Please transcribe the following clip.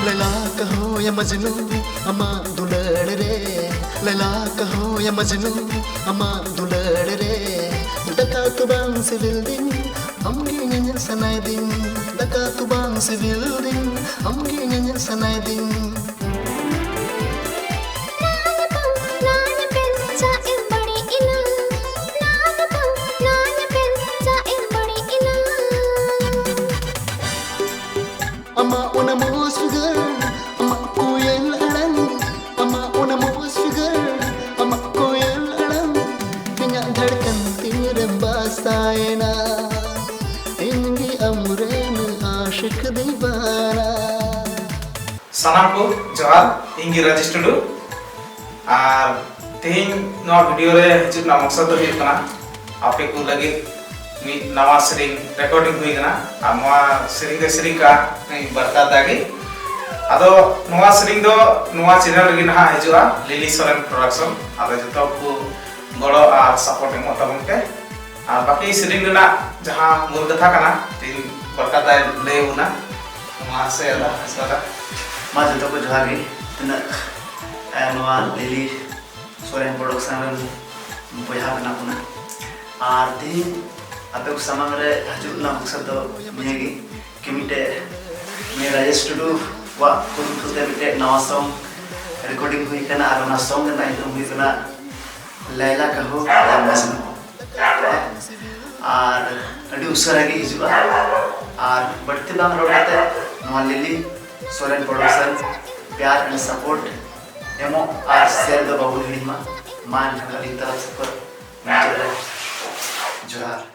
लैला कहो या मजनू अमा दुलड़ रे लैला कहो या मजनू अमा दुलड़ रे दका तुबांग सिविल दिन हमगे नन्या सनाय दिन दका तुबांग सिविल दिन हमगे नन्या सनाय दिन Ama una mos figure, ama koyel alang, ama una mos figure, ama koyel alang, pinya धड़कन तेरे बासायना, इनकी अमरेन आशिक दीवाना. सनाम को जवाब इंगी रजिस्टर्ड और तीन नौ वीडियो रे हिजुक ना मकसद तो हुई कना आपे को लगे मी नवा सेरिंग रिकॉर्डिंग हुई कना आमवा सेरिंग का नहीं बरकत दागी आदो नवा सेरिंग दो नवा चैनल लगी ना हिजुआ लिली सोरेन प्रोडक्शन आदो जतो को गड़ो और सपोर्ट एमो तबन के और बाकी सेरिंग ना जहां मूल कथा कना तीन बरकत दाय लेउना नवा से अदा इसका मा जतो को जोहागी तना नवा लिली सोरेन प्रोडक्शन बोया कना पुना और दिन आपे को सामान रे हजुर ना मकसद दो मियागी किमिटे मे राजेश टुडू वा कुरुते मिटे नवा सॉन्ग रिकॉर्डिंग हुई कना और ना सॉन्ग ना इधर हुई कना लैला कहो या मजनू और अडी उसरा की हिजुआ और बढ़ते बांग रोडते नवा लिली सोरेन प्रोडक्शन प्यार एंड सपोर्ट एमो और शेयर दो बाबू हिमा मान का तरफ से पर जोहार.